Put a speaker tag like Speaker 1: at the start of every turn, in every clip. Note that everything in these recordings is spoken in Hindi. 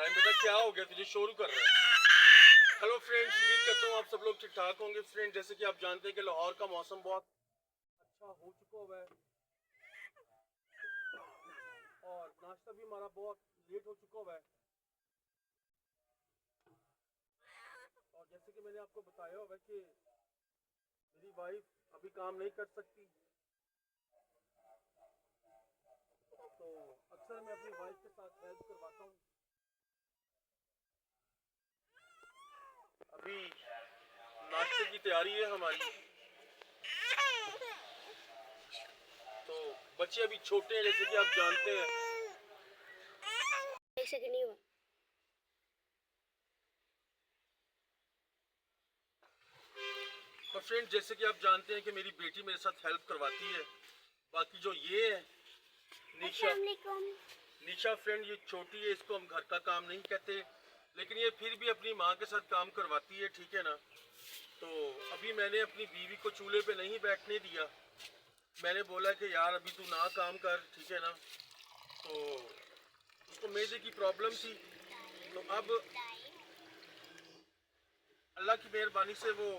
Speaker 1: टाइम बेटा क्या हो गया तुझे शोर कर रहा है। हेलो फ्रेंड्स, उम्मीद करता हूँ आप सब लोग ठीक ठाक होंगे। फ्रेंड, जैसे कि आप जानते हैं कि लाहौर का मौसम बहुत अच्छा हो चुका हुआ है और नाश्ता भी हमारा बहुत लेट हो चुका हुआ है। और जैसे कि मैंने आपको बताया हुआ है कि मेरी वाइफ अभी काम नहीं कर सकती, तो अक्सर मैं अपनी वाइफ के साथ हेल्प करवाता हूँ। अभी नाश्ते की तैयारी है हमारी, तो बच्चे अभी छोटे हैं जैसे कि आप जानते हैं।
Speaker 2: एक सेकंड ही हुआ।
Speaker 1: तो फ्रेंड, जैसे कि आप जानते हैं कि मेरी बेटी मेरे साथ हेल्प करवाती है। बाकी जो ये है निशा, निशा फ्रेंड, ये छोटी है, इसको हम घर का काम नहीं कहते, लेकिन ये फिर भी अपनी माँ के साथ काम करवाती है, ठीक है ना। तो अभी मैंने अपनी बीवी को चूल्हे पे नहीं बैठने दिया। मैंने बोला कि यार अभी तू ना काम कर, ठीक है ना। तो उसको मैदे की प्रॉब्लम थी, तो अब अल्लाह की मेहरबानी से वो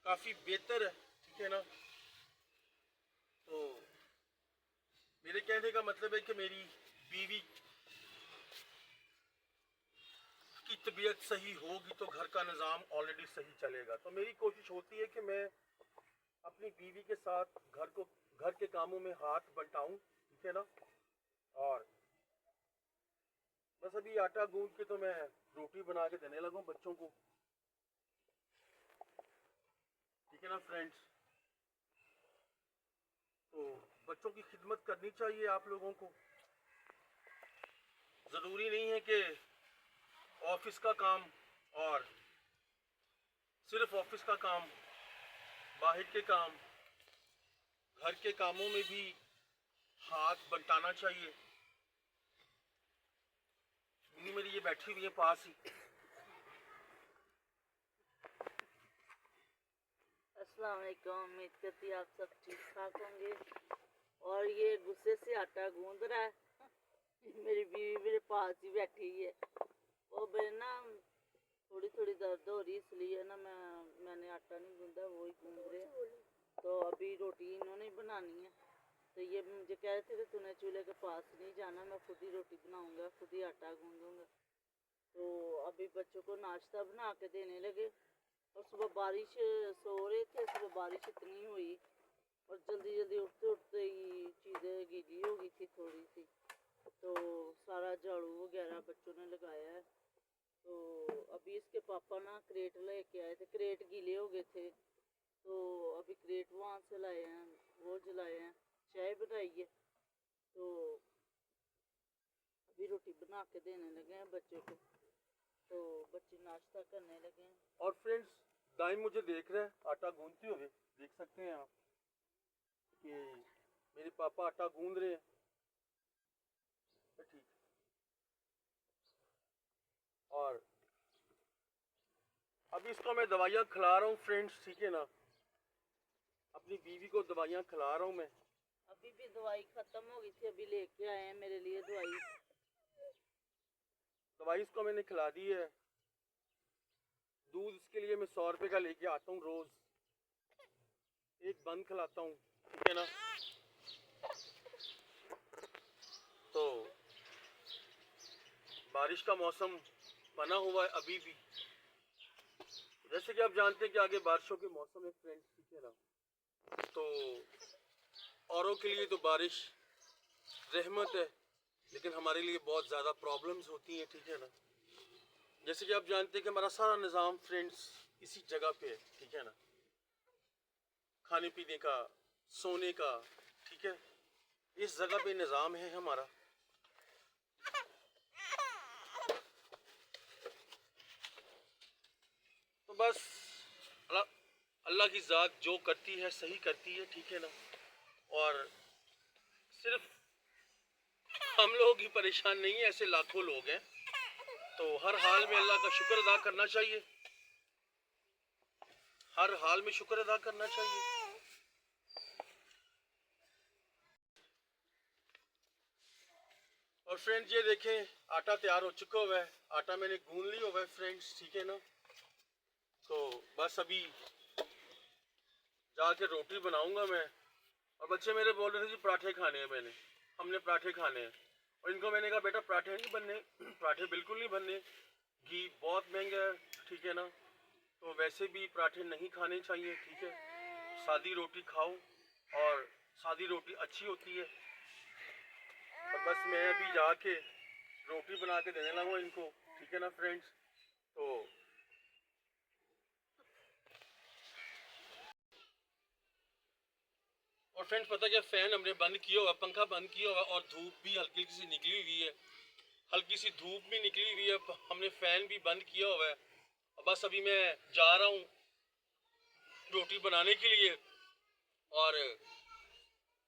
Speaker 1: काफ़ी बेहतर है, ठीक है ना। तो मेरे कहने का मतलब है कि मेरी बीवी की तबीयत सही होगी तो घर का निज़ाम ऑलरेडी सही चलेगा। तो मेरी कोशिश होती है कि मैं अपनी बीवी के साथ घर के कामों में हाथ बंटाऊं, ठीक है ना। और बस अभी आटा गूंद के तो मैं रोटी बना के देने लगा बच्चों को, ठीक है ना फ्रेंड्स। तो बच्चों की खिदमत करनी चाहिए आप लोगों को। ज़रूरी नहीं है कि ऑफिस का काम और सिर्फ ऑफिस का काम, बाहर के काम, घर के कामों में भी हाथ बंटाना चाहिए। मिनी मेरी ये बैठी हुई है पास ही।
Speaker 3: अस्सलाम वालेकुम, उम्मीद करती आप सब ठीक ठाक होंगे। और ये गुस्से से आटा गूंद रहा है। मेरी बीवी मेरे पास ही बैठी है। वो मेरे ना थोड़ी थोड़ी दर्द हो रही, इसलिए ना मैंने आटा नहीं गूंदा, वो ही गूंद रहे। तो अभी रोटी इन्होंने बनानी है, तो ये मुझे कह रहे थे कि तूने चूल्हे के पास नहीं जाना, मैं खुद ही रोटी बनाऊंगा, खुद ही आटा गूंदूंगा। तो अभी बच्चों को नाश्ता बना के देने लगे। और सुबह बारिश, सो रहे थे, सुबह बारिश इतनी हुई और जल्दी जल्दी उठते उठते ही चीज़ें गीली हो गई थी थोड़ी सी, तो सारा झाड़ू वगैरह बच्चों ने लगाया है। तो अभी इसके पापा ना क्रेट लेके आए थे, क्रेट गीले हो गए थे, तो अभी क्रेट वहाँ से लाए हैं, वो जलाए हैं, चाय बनाई है। तो अभी रोटी बना के देने लगे हैं बच्चों को, तो बच्चे नाश्ता करने लगे हैं।
Speaker 1: और फ्रेंड्स, दाई मुझे देख रहे हैं आटा गूंदते हुए, देख सकते हैं आप कि मेरे पापा आटा गूंद रहे हैं, ठीक। और अभी इसको मैं दवाइयाँ खिला रहा हूँ फ्रेंड्स, ठीक है ना। अपनी बीवी को दवाइयाँ खिला रहा हूँ मैं।
Speaker 3: अभी भी दवाई खत्म हो गई थी, अभी लेके आए हैं मेरे लिए दवाई।
Speaker 1: दवाई इसको मैंने खिला दी है। दूध इसके लिए मैं 100 रुपये का लेके आता हूँ रोज, एक बंद खिलाता हूँ, ठीक है ना। तो बारिश का मौसम बना हुआ है अभी भी, जैसे कि आप जानते हैं कि आगे बारिशों के मौसम है फ्रेंड्स, ठीक है ना। तो औरों के लिए तो बारिश रहमत है, लेकिन हमारे लिए बहुत ज़्यादा प्रॉब्लम्स होती हैं, ठीक है ना। जैसे कि आप जानते हैं कि हमारा सारा निज़ाम फ्रेंड्स इसी जगह पे है, ठीक है ना। खाने पीने का, सोने का, ठीक है, इस जगह पे निज़ाम है हमारा। तो बस अल्लाह की ज़ात जो करती है सही करती है, ठीक है ना। और सिर्फ हम लोग ही परेशान नहीं है, ऐसे लाखों लोग हैं। तो हर हाल में अल्लाह का शुक्र अदा करना चाहिए, हर हाल में शुक्र अदा करना चाहिए। और फ्रेंड्स ये देखें आटा तैयार हो चुका हुआ है, आटा मैंने गूंद लिया हुआ है फ्रेंड्स, ठीक है ना। तो बस अभी जाके रोटी बनाऊंगा मैं। और बच्चे मेरे बोल रहे थे जी पराठे खाने हैं, हमने पराठे खाने हैं। और इनको मैंने कहा बेटा पराठे नहीं बनने, पराठे बिल्कुल नहीं बनने, घी बहुत महंगा है, ठीक है ना। तो वैसे भी पराठे नहीं खाने चाहिए, ठीक है। सादी रोटी खाओ, और सादी रोटी अच्छी होती है। और बस मैं अभी जाके रोटी बना के देने लगा इनको, ठीक है ना फ्रेंड्स। तो और फ्रेंड्स पता क्या, फैन हमने बंद किया हुआ, पंखा बंद किया हुआ, और धूप भी हल्की हल्की सी निकली हुई है, हल्की सी धूप भी निकली हुई है, हमने फैन भी बंद किया हुआ है। और बस अभी मैं जा रहा हूँ रोटी बनाने के लिए, और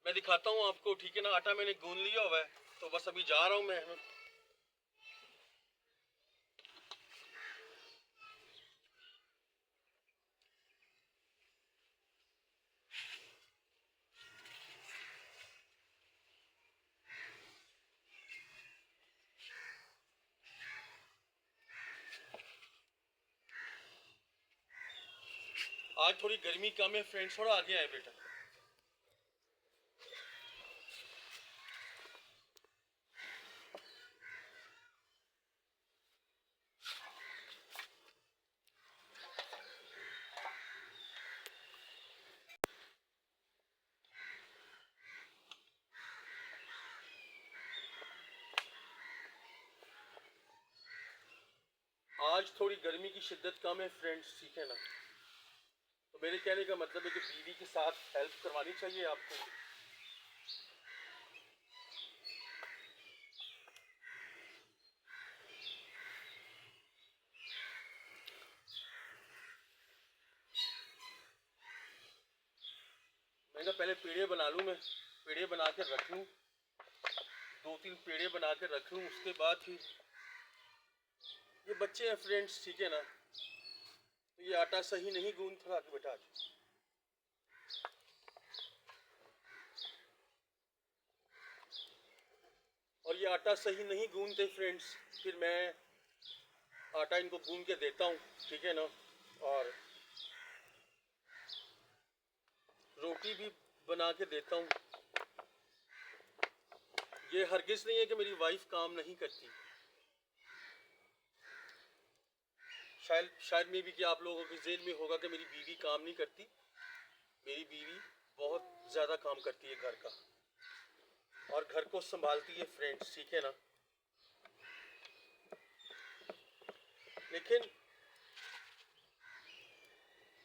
Speaker 1: मैं दिखाता हूँ आपको, ठीक है ना। आटा मैंने गूंद लिया हुआ है, तो बस अभी जा रहा हूँ मैं। आज थोड़ी गर्मी कम है फ्रेंड्स, थोड़ा आगे आए बेटा। आज थोड़ी गर्मी की शिद्दत कम है फ्रेंड्स, ठीक है ना। तो मेरे कहने का मतलब है कि बीवी के साथ हेल्प करवानी चाहिए आपको। मैंने कहा पहले पेड़े बना लूँ, मैं पेड़े बना के रख लूँ, 2-3 पेड़े बना के रख लूँ, उसके बाद ही। ये बच्चे हैं फ्रेंड्स, ठीक है ना। तो ये आटा सही नहीं गूंद, थोड़ा आगे बेटा आज। और ये आटा सही नहीं गूंदते फ्रेंड्स, फिर मैं आटा इनको गूंद के देता हूँ, ठीक है ना। और रोटी भी बना के देता हूँ। ये हरगिज़ नहीं है कि मेरी वाइफ काम नहीं करती। शायद में भी कि आप लोगों के ज़हन में होगा कि मेरी बीवी काम नहीं करती। मेरी बीवी बहुत ज़्यादा काम करती है घर का, और घर को संभालती है फ्रेंड्स, ठीक है ना। लेकिन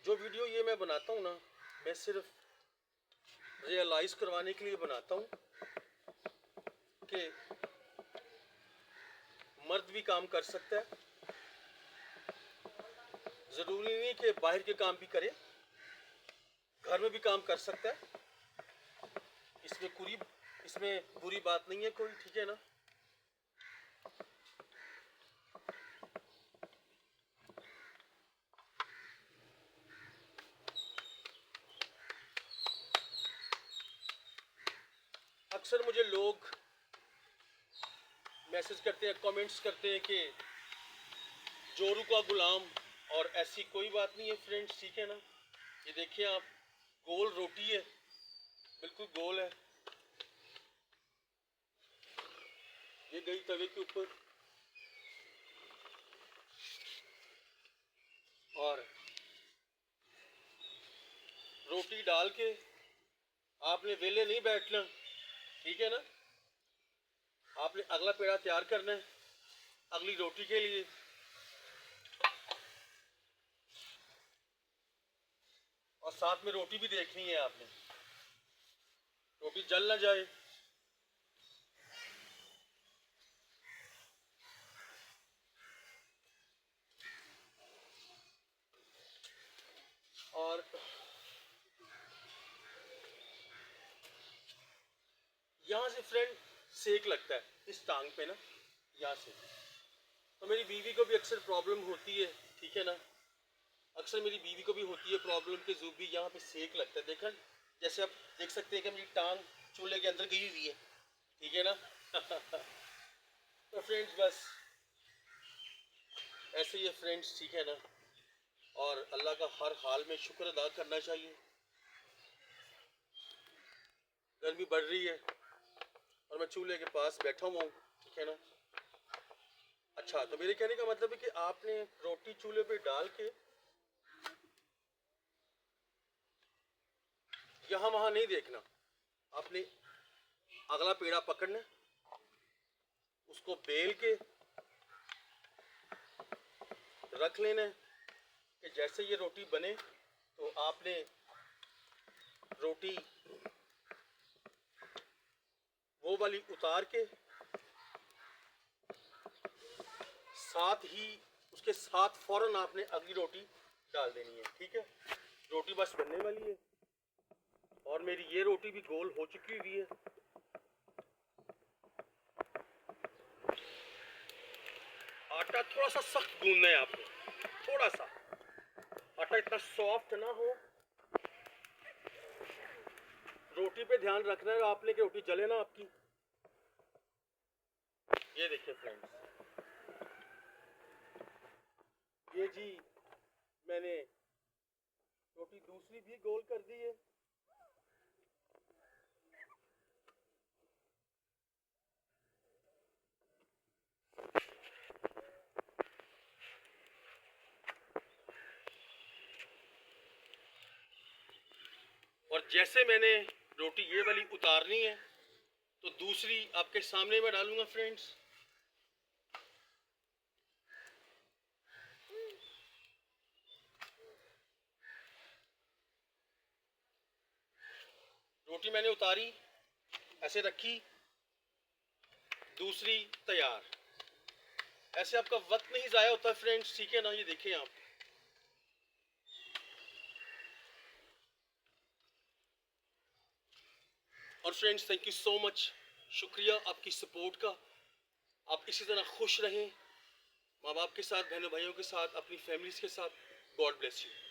Speaker 1: जो वीडियो ये मैं बनाता हूँ ना, मैं सिर्फ रियलाइज़ करवाने के लिए बनाता हूँ कि मर्द भी काम कर सकता है। ज़रूरी नहीं कि बाहर के काम भी करे, घर में भी काम कर सकता है। इसमें बुरी बात नहीं है कोई, ठीक है ना। अक्सर मुझे लोग मैसेज करते हैं, कमेंट्स करते हैं कि जोरू का गुलाम, और ऐसी कोई बात नहीं है फ्रेंड्स, ठीक है ना। ये देखिए आप, गोल रोटी है, बिल्कुल गोल है, ये गई तवे के ऊपर, और रोटी डाल के आपने वेले नहीं बैठना, ठीक है ना। आपने अगला पेड़ा तैयार करना है अगली रोटी के लिए। और साथ में रोटी भी देखनी है आपने, रोटी जल ना जाए। और यहाँ से फ्रेंड सेक लगता है इस टांग पे ना, यहाँ से। तो मेरी बीवी को भी अक्सर प्रॉब्लम होती है, ठीक है ना। अक्सर मेरी बीवी को भी होती है प्रॉब्लम कि भी यहाँ पे सेक लगता है। देखा, जैसे आप देख सकते हैं कि मेरी टांग चूल्हे के अंदर गई हुई है, ठीक है ना। फ्रेंड्स बस ऐसे ही है फ्रेंड्स, ठीक है ना। और अल्लाह का हर हाल में शुक्र अदा करना चाहिए। गर्मी बढ़ रही है और मैं चूल्हे के पास बैठा हुआ हूँ, ठीक है ना। अच्छा, तो मेरे कहने का मतलब है कि आपने रोटी चूल्हे पे डाल के यहाँ वहाँ नहीं देखना, आपने अगला पेड़ा पकड़ना, उसको बेल के रख लेना है कि जैसे ये रोटी बने तो आपने रोटी वो वाली उतार के साथ ही उसके साथ फौरन आपने अगली रोटी डाल देनी है, ठीक है। रोटी बस बनने वाली है और मेरी ये रोटी भी गोल हो चुकी हुई है। आटा थोड़ा सा सख्त गूंदना है आपको, थोड़ा सा आटा इतना सॉफ्ट ना हो। रोटी पे ध्यान रखना है आपने कि रोटी जले ना आपकी। ये देखिए फ्रेंड्स, ये जी मैंने रोटी दूसरी भी गोल कर दी है। और जैसे मैंने रोटी ये वाली उतारनी है तो दूसरी आपके सामने मैं डालूंगा फ्रेंड्स। रोटी मैंने उतारी, ऐसे रखी, दूसरी तैयार। ऐसे आपका वक्त नहीं ज़ाया होता फ्रेंड्स, ठीक है ना। ये देखें आप, और friends thank you so much, शुक्रिया आपकी सपोर्ट का। आप इसी तरह खुश रहें माँ बाप के साथ, बहनों भाइयों के साथ, अपनी फैमिलीज के साथ। God bless you.